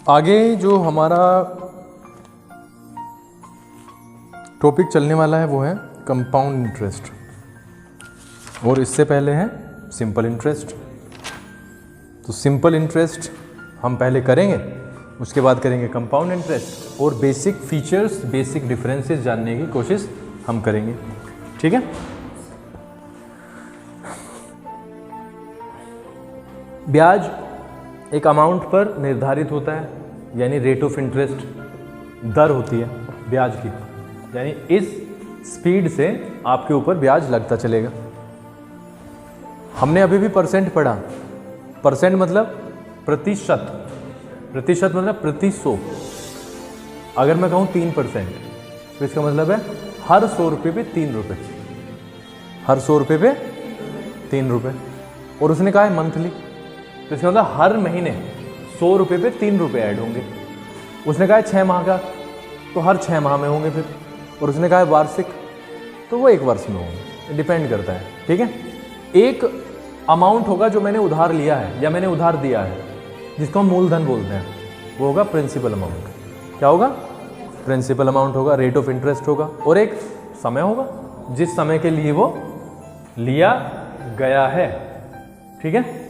आगे जो हमारा टॉपिक चलने वाला है वो है कंपाउंड इंटरेस्ट, और इससे पहले है सिंपल इंटरेस्ट। तो सिंपल इंटरेस्ट हम पहले करेंगे, उसके बाद करेंगे कंपाउंड इंटरेस्ट, और बेसिक फीचर्स, बेसिक डिफरेंसेस जानने की कोशिश हम करेंगे। ठीक है। ब्याज एक अमाउंट पर निर्धारित होता है, यानी रेट ऑफ इंटरेस्ट दर होती है ब्याज की, यानी इस स्पीड से आपके ऊपर ब्याज लगता चलेगा। हमने अभी भी परसेंट पढ़ा, परसेंट मतलब प्रतिशत, प्रतिशत मतलब प्रति 100। अगर मैं कहूँ 3%, तो इसका मतलब है हर 100 रुपये पे 3 रुपये, हर 100 रुपये पे 3 रुपये। और उसने कहा है मंथली, तो इसका मतलब हर महीने 100 रुपये पे 3 रुपये ऐड होंगे। उसने कहा है 6 माह का, तो हर 6 माह में होंगे फिर। और उसने कहा है वार्षिक, तो वो 1 वर्ष में होंगे, डिपेंड करता है। ठीक है। एक अमाउंट होगा जो मैंने उधार लिया है या मैंने उधार दिया है, जिसको हम मूलधन बोलते हैं, वो होगा प्रिंसिपल अमाउंट। क्या होगा? प्रिंसिपल अमाउंट होगा, रेट ऑफ इंटरेस्ट होगा, और एक समय होगा जिस समय के लिए वो लिया गया है। ठीक है।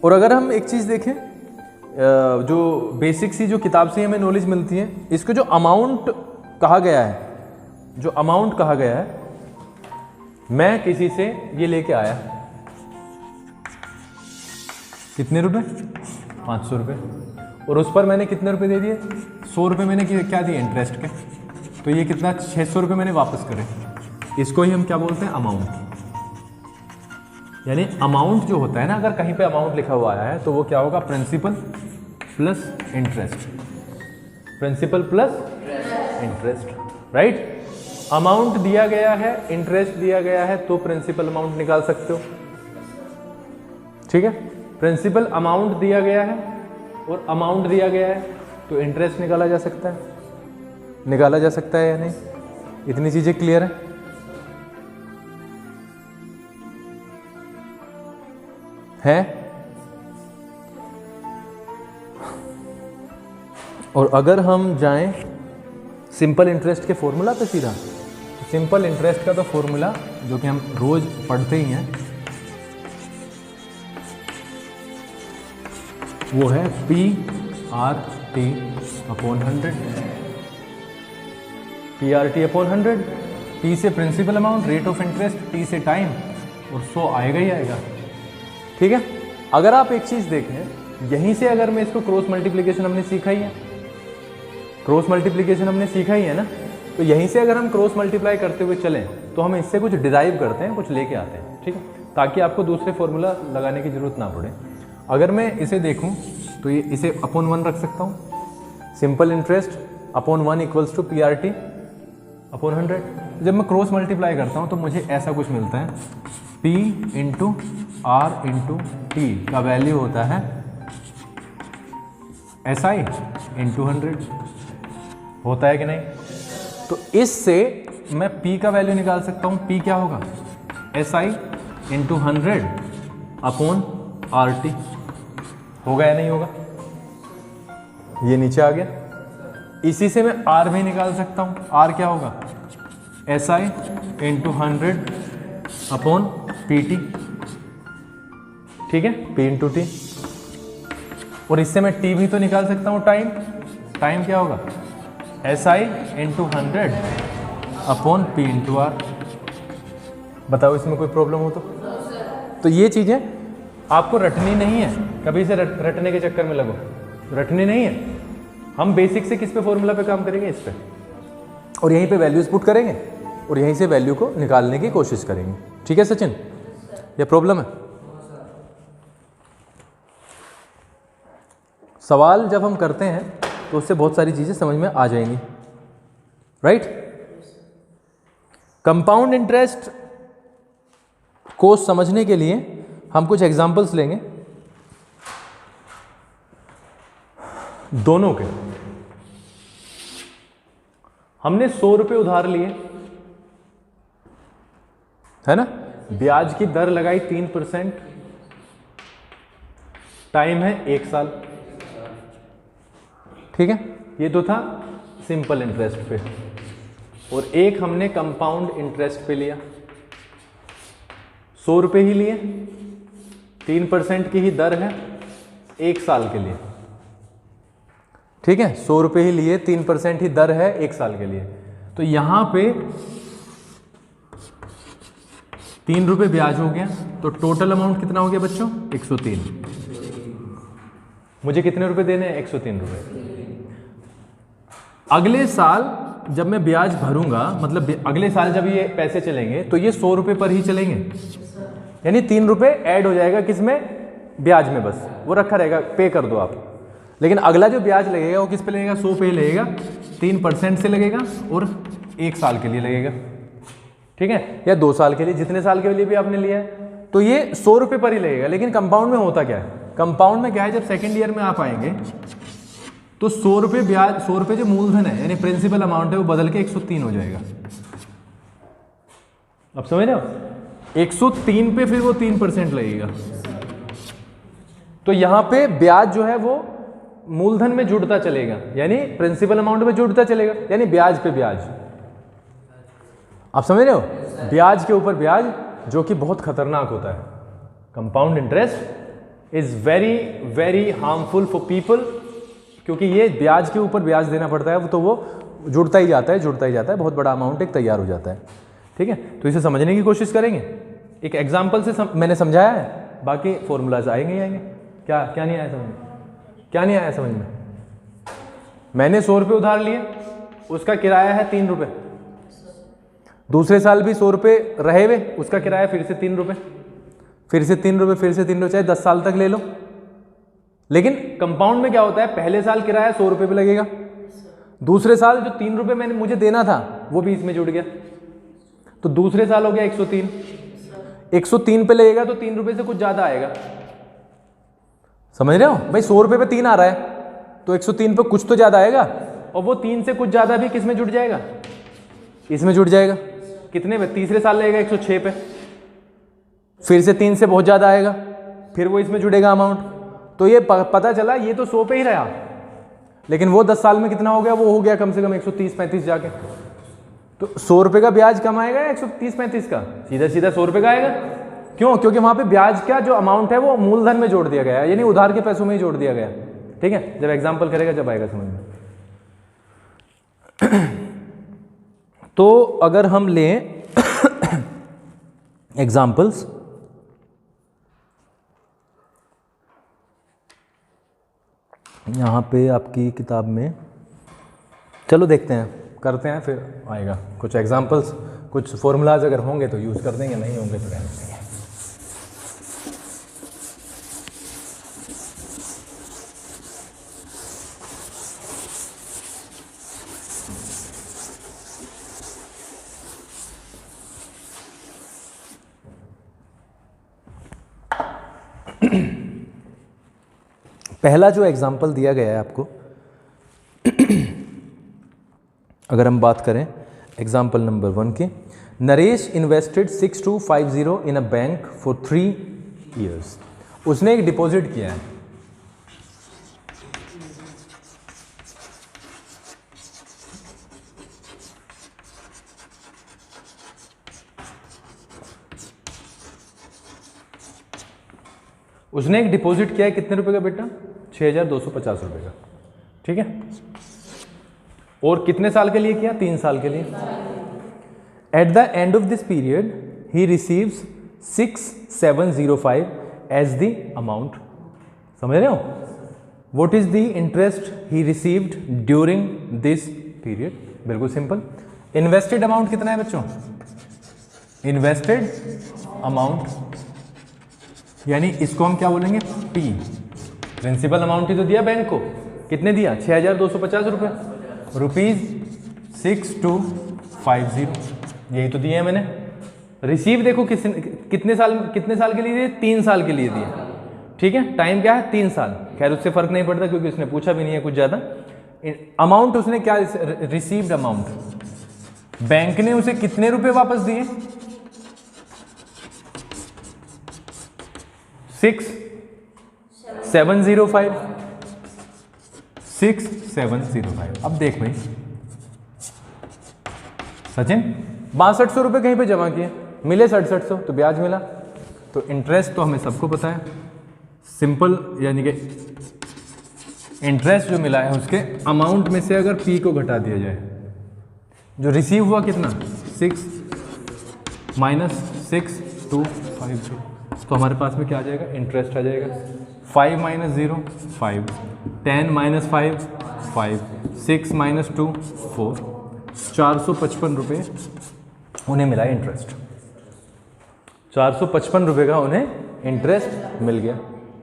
और अगर हम एक चीज देखें, जो बेसिक सी जो किताब से हमें नॉलेज मिलती है, इसको जो अमाउंट कहा गया है, जो अमाउंट कहा गया है, मैं किसी से ये लेके आया, कितने रुपए? 500 रुपये, और उस पर मैंने कितने रुपए दे दिए? 100 रुपये मैंने क्या दिए इंटरेस्ट के, तो ये कितना? 600 रुपये मैंने वापस करे। इसको ही हम क्या बोलते हैं? अमाउंट। यानी अमाउंट जो होता है ना, अगर कहीं पे अमाउंट लिखा हुआ है तो वो क्या होगा? Principal plus interest, principal plus interest, right. Amount दिया गया है, इंटरेस्ट दिया गया है, तो प्रिंसिपल अमाउंट निकाल सकते हो। ठीक है। प्रिंसिपल अमाउंट दिया गया है और अमाउंट दिया गया है, तो इंटरेस्ट निकाला जा सकता है, निकाला जा सकता है या नहीं? इतनी चीजें क्लियर है? और अगर हम जाएं सिंपल इंटरेस्ट के फॉर्मूला पे सीधा, तो सिंपल इंटरेस्ट का तो फॉर्मूला जो कि हम रोज पढ़ते ही हैं, वो है PRT upon 100। PRT upon 100, P से principal amount, rate of interest, T से टाइम, और 100 आएगा ही आएगा। ठीक है। अगर आप एक चीज देखें, यहीं से अगर मैं इसको क्रॉस मल्टीप्लिकेशन हमने सीखा ही है, क्रॉस मल्टीप्लिकेशन हमने सीखा ही है ना, तो यहीं से अगर हम क्रॉस मल्टीप्लाई करते हुए चलें तो हम इससे कुछ डिराइव करते हैं, कुछ लेके आते हैं। ठीक है। ताकि आपको दूसरे फॉर्मूला लगाने की जरूरत ना पड़े। अगर मैं इसे देखूं तो ये इसे अपॉन 1 रख सकता हूँ, simple interest upon 1 equals to PRT upon 100। जब मैं क्रॉस मल्टीप्लाई करता हूँ तो मुझे ऐसा कुछ मिलता है, P into R into T का वैल्यू होता है SI इंटू 100, होता है कि नहीं? तो इससे मैं P का वैल्यू निकाल सकता हूँ। P क्या होगा? SI into 100 upon RT। होगा या नहीं होगा? ये नीचे आ गया। इसी से मैं R भी निकाल सकता हूँ। R क्या होगा? SI into 100 upon PT। ठीक है, P इंटू T। और इससे मैं T भी तो निकाल सकता हूँ, टाइम। टाइम क्या होगा? SI into 100 upon P into R। बताओ इसमें कोई प्रॉब्लम हो तो ये चीज़ें आपको रटनी नहीं है, कभी से रटने के चक्कर में लगो, रटनी नहीं है। हम बेसिक से किस पे फॉर्मूला पे काम करेंगे? इस पे, और यहीं पे वैल्यूज पुट करेंगे और यहीं से वैल्यू को निकालने की कोशिश करेंगे। ठीक है सचिन, ये प्रॉब्लम है? सवाल जब हम करते हैं तो उससे बहुत सारी चीजें समझ में आ जाएंगी, राइट। कंपाउंड इंटरेस्ट को समझने के लिए हम कुछ एग्जांपल्स लेंगे दोनों के। हमने 100 रुपये उधार लिए, है ना, ब्याज की दर लगाई 3%, टाइम है 1 साल। ठीक है, ये तो था सिंपल इंटरेस्ट पे, और एक हमने कंपाउंड इंटरेस्ट पे लिया, 100 रुपये ही लिए, 3% की ही दर है 1 साल के लिए। ठीक है, 100 रुपये ही लिए, 3% ही दर है 1 साल के लिए। तो यहां पे 3 रुपये ब्याज हो गया, तो टोटल अमाउंट कितना हो गया बच्चों? 103। मुझे कितने रुपए देने हैं? 103 रुपये। अगले साल जब मैं ब्याज भरूंगा, मतलब अगले साल जब ये पैसे चलेंगे तो ये 100 रुपये पर ही चलेंगे, यानी 3 रुपये ऐड हो जाएगा किसमें? ब्याज में, बस वो रखा रहेगा, पे कर दो आप। लेकिन अगला जो ब्याज लगेगा वो किस पे लगेगा? 100 पे लगेगा, 3% से लगेगा, और 1 साल के लिए लगेगा। ठीक है, या 2 साल के लिए, जितने साल के लिए भी आपने लिया है, तो ये 100 रुपये पर ही लगेगा। लेकिन कंपाउंड में होता क्या है? कंपाउंड में क्या है, जब सेकेंड ईयर में आप आएंगे तो 100 रुपये ब्याज, 100 रुपये जो मूलधन है यानी प्रिंसिपल अमाउंट है, वो बदल के 103 हो जाएगा। अब समझ रहे हो? 103 पे फिर वो 3% लगेगा, तो यहां पे ब्याज जो है वो मूलधन में जुड़ता चलेगा, यानी प्रिंसिपल अमाउंट में जुड़ता चलेगा, यानी ब्याज पे ब्याज। आप समझ रहे हो? ब्याज के ऊपर ब्याज, जो कि बहुत खतरनाक होता है। Compound interest is very very harmful for people, क्योंकि ये ब्याज के ऊपर ब्याज देना पड़ता है, तो वो जुड़ता ही जाता है, जुड़ता ही जाता है, बहुत बड़ा अमाउंट एक तैयार हो जाता है। ठीक है, तो इसे समझने की कोशिश करेंगे। एक एग्जाम्पल से मैंने समझाया है, बाकी फॉर्मूलाज आएंगे ही आएंगे। क्या नहीं आया समझ में? क्या नहीं आया समझ में? मैंने 100 रुपये उधार लिए, उसका किराया है 3 रुपये, दूसरे साल भी 100 रुपये रहे हुए, उसका किराया फिर से 3 रुपये, फिर से 3 रुपये, फिर से 3 रुपये, चाहे 10 साल तक ले लो। लेकिन कंपाउंड में क्या होता है, पहले साल किराया 100 रुपये पे लगेगा, दूसरे साल जो 3 रुपये मैंने मुझे देना था वो भी इसमें जुड़ गया, तो दूसरे साल हो गया 103। 103 पे लगेगा तो 3 रुपये से कुछ ज्यादा आएगा। समझ रहे हो भाई? 100 रुपये पे 3 आ रहा है, तो 103 पे कुछ तो ज्यादा आएगा, और वो 3 से कुछ ज्यादा भी किस में जुड़ जाएगा? इसमें जुड़ जाएगा। कितने पे? तीसरे साल लगेगा 106 पे, फिर से 3 से बहुत ज्यादा आएगा, फिर वो इसमें जुड़ेगा अमाउंट। तो ये पता चला ये तो 100 पे ही रहा, लेकिन वो 10 साल में कितना हो गया? वो हो गया कम से कम 130-35 जाके। तो 100 रुपये का ब्याज कम आएगा 130-35 का? सीधा सीधा 100 रुपये का आएगा। क्यों? क्योंकि वहां पे ब्याज का जो अमाउंट है वो मूलधन में जोड़ दिया गया है, यानी उधार के पैसों में ही जोड़ दिया गया। ठीक है, जब एग्जाम्पल करेगा जब आएगा समझ में। तो अगर हम लें एग्जाम्पल्स, यहाँ पे आपकी किताब में, चलो देखते हैं, करते हैं, फिर आएगा कुछ एग्जाम्पल्स, कुछ फॉर्मूलाज अगर होंगे तो यूज़ कर देंगे, नहीं होंगे तो रहने देंगे। पहला जो एग्जाम्पल दिया गया है आपको, अगर हम बात करें एग्जाम्पल नंबर 1 के, Naresh invested 6250 in a bank for 3 years। उसने एक डिपॉजिट किया है, उसने एक डिपॉजिट किया है कितने रुपए का बेटा? 6250 रुपए का। ठीक है, और कितने साल के लिए किया? 3 साल के लिए। At the end of this period he receives 6705 as the amount. समझ रहे हो? What is the interest he received during this period? बिल्कुल सिंपल। इन्वेस्टेड अमाउंट कितना है बच्चों? इन्वेस्टेड अमाउंट, यानी इसको हम क्या बोलेंगे? P। प्रिंसिपल अमाउंट ही तो दिया बैंक को, कितने दिया? 6250 रुपये, ₹6250, यही तो दिए हैं मैंने। रिसीव देखो कितने साल के लिए दिए? 3 साल के लिए दिए। ठीक है, टाइम क्या है? 3 साल। खैर उससे फर्क नहीं पड़ता क्योंकि उसने पूछा भी नहीं है कुछ ज्यादा। अमाउंट उसने क्या रिसीव्ड अमाउंट, बैंक ने उसे कितने रुपए वापस दिए? 6 705 6705। अब देख भाई सचिन 6200 रुपये कहीं पे जमा किए, मिले 6700, तो ब्याज मिला। तो इंटरेस्ट तो हमें सबको पता है, सिंपल, यानी कि इंटरेस्ट जो मिला है उसके अमाउंट में से अगर पी को घटा दिया जाए, जो रिसीव हुआ कितना 6 माइनस 6250, तो हमारे पास में क्या आ जाएगा, इंटरेस्ट आ जाएगा। 5 माइनस 0 5, 10 माइनस 5 5, 6 माइनस 2 4, 455 रुपये उन्हें मिला इंटरेस्ट। 455 रुपये का उन्हें इंटरेस्ट मिल गया।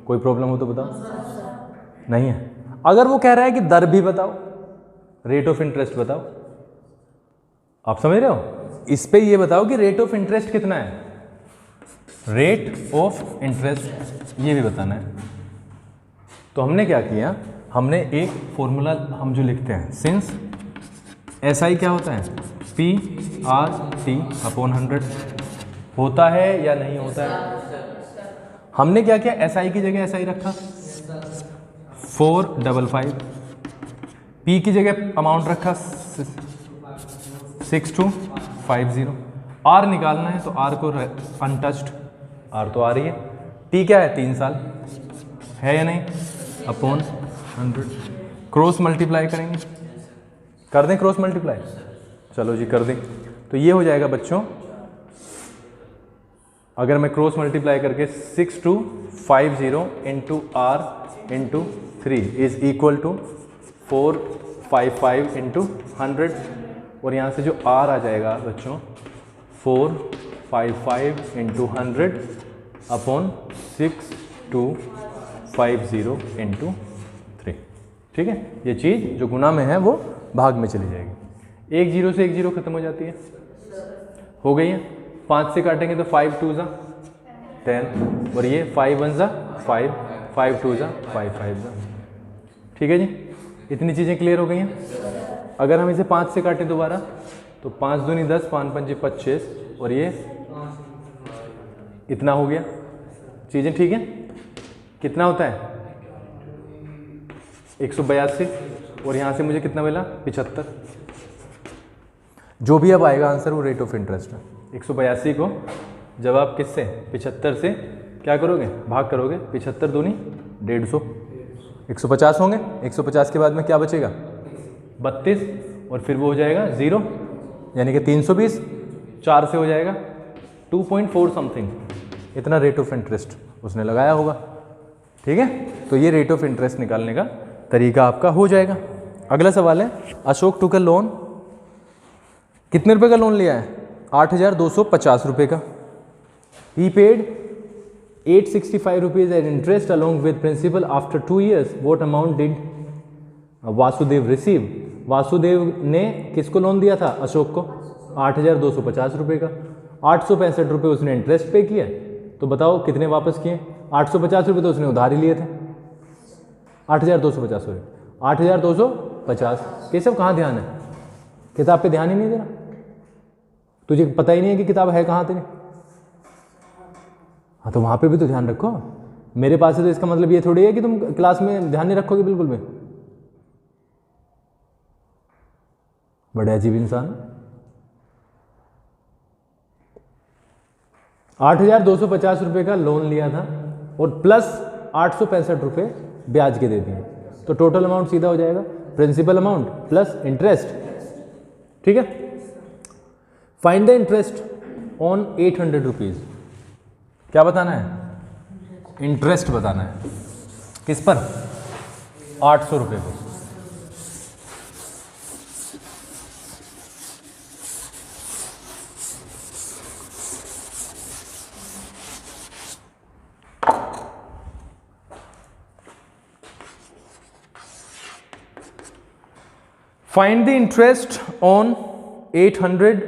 कोई प्रॉब्लम हो तो बताओ, नहीं है। अगर वो कह रहा है कि दर भी बताओ, रेट ऑफ इंटरेस्ट बताओ, आप समझ रहे हो, इस पे ये बताओ कि रेट ऑफ इंटरेस्ट कितना है, रेट ऑफ इंटरेस्ट ये भी बताना है। तो हमने क्या किया, हमने एक फॉर्मूला हम जो लिखते हैं, सिंस SI क्या होता है, PR/T अपॉन 100, होता है या नहीं होता है। हमने क्या किया, SI की जगह SI रखा 455, P की जगह अमाउंट रखा 6250, R निकालना है तो R को अनटच्ड, R तो आ रही है, T क्या है 3 साल है या नहीं, अपॉन 100, क्रॉस मल्टीप्लाई करेंगे, कर दें क्रॉस मल्टीप्लाई, चलो जी कर दें। तो ये हो जाएगा बच्चों, अगर मैं क्रॉस मल्टीप्लाई करके 6250 into R into 3 is equal to 455 into 100, और यहाँ से जो R आ जाएगा बच्चों 455 इंटू 100 अपॉन 6250 इंटू 3। ठीक है, ये चीज़ जो गुना में है वो भाग में चली जाएगी। एक जीरो से एक जीरो खत्म हो जाती है, हो गई है। 5 से काटेंगे तो 5 2 ज़ा 10, और ये 5 1 ज़ा 5, 5 2 ज़ा 5 5 ज़ा। ठीक है जी, इतनी चीज़ें क्लियर हो गई हैं। अगर हम इसे 5 से काटें दोबारा तो 5 दूनी 10, 5 पंजे 25, और ये इतना हो गया। चीज़ें ठीक है, कितना होता है 182, और यहाँ से मुझे कितना मिला 75। जो भी अब आएगा आंसर वो रेट ऑफ इंटरेस्ट है। 182 को जब आप किससे 75 से क्या करोगे, भाग करोगे, 75 दूनी 150, 150 होंगे। 150 के बाद में क्या बचेगा 32, और फिर वो हो जाएगा 0, यानी कि 320, 4 से हो जाएगा 2.4 समथिंग, इतना रेट ऑफ इंटरेस्ट उसने लगाया होगा। ठीक है, तो ये रेट ऑफ इंटरेस्ट निकालने का तरीका आपका हो जाएगा। अगला सवाल है, अशोक टू का लोन, कितने रुपए का लोन लिया है, 8250 रुपये का। He paid 865 rupees as interest along with principal after 2 years, what amount did Vasudev receive. Vasudev ने किसको लोन दिया था, अशोक को, 8250 रुपये का। 865 रुपये उसने इंटरेस्ट पे किया, तो बताओ कितने वापस किए। 850 रुपये तो उसने उधार ही लिए थे, 8250 रुपये, 8250। केशव कहाँ ध्यान है, किताब पे ध्यान ही नहीं दे रहा, तुझे पता ही नहीं है कि किताब है कहाँ तेरी। हाँ तो वहाँ पे भी तो ध्यान रखो, मेरे पास है तो इसका मतलब ये थोड़ी है कि तुम क्लास में ध्यान नहीं रखोगे बिल्कुल भी। बड़े अजीब इंसान। 8250 रुपये का लोन लिया था और प्लस 865 रुपये ब्याज के दे दिए, तो टोटल अमाउंट सीधा हो जाएगा प्रिंसिपल अमाउंट प्लस इंटरेस्ट। ठीक है, find the interest on 800 rupees. क्या बताना है, इंटरेस्ट बताना है, किस पर, 800 रुपये को। Find the interest on 800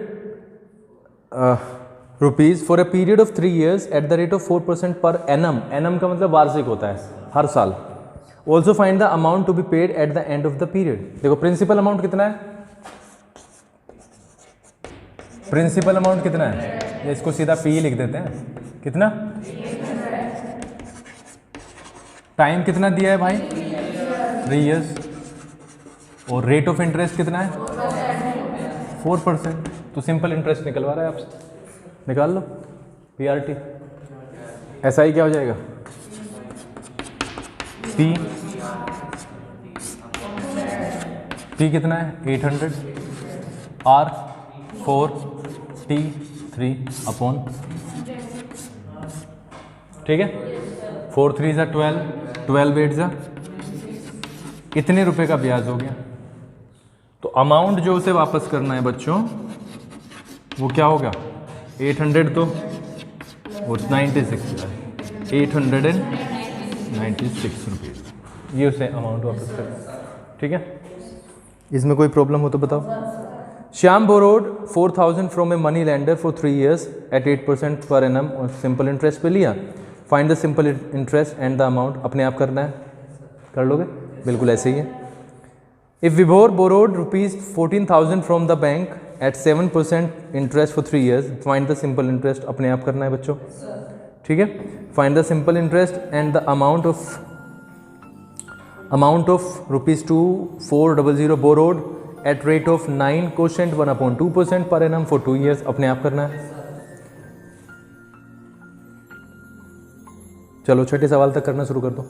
rupees for a period of 3 years at the rate of 4% per annum. Annum का मतलब वार्षिक होता है, हर साल। Also find the amount to be paid at the end of the period. देखो प्रिंसिपल अमाउंट कितना है, principal amount कितना है, इसको सीधा P लिख देते हैं, कितना टाइम कितना दिया है भाई? 3 years। और रेट ऑफ इंटरेस्ट कितना है? 4%। तो सिंपल इंटरेस्ट निकलवा रहा है आपसे, निकाल लो PRT। SI क्या हो जाएगा? P कितना है? 800। R 4 T 3 अपॉन, ठीक है। 4 3 ज़ा 12, 12 8 ज़ा, इतने रुपए का ब्याज हो गया। तो अमाउंट जो उसे वापस करना है बच्चों, वो क्या होगा? 800 तो वो 96 है, 896 रुपीज़, ये उसे अमाउंट वापस करना है, ठीक है। इसमें कोई प्रॉब्लम हो तो बताओ। Shyam borrowed 4000 from a money lender for 3 years at 8% per annum और सिंपल इंटरेस्ट पे लिया। Find the simple interest and the amount, अपने आप करना है, कर लोगे? बिल्कुल ऐसे ही है। इफ विभोर borrowed rupees 14,000 from the bank at 7% interest for 3 years, find the simple interest, अपने आप करना है बच्चों, ठीक है। Find the simple interest and the amount of rupees 2400 borrowed at rate of 9% 1/2% per annum for 2 years, अपने आप करना है। चलो छठे सवाल तक करना शुरू कर दो।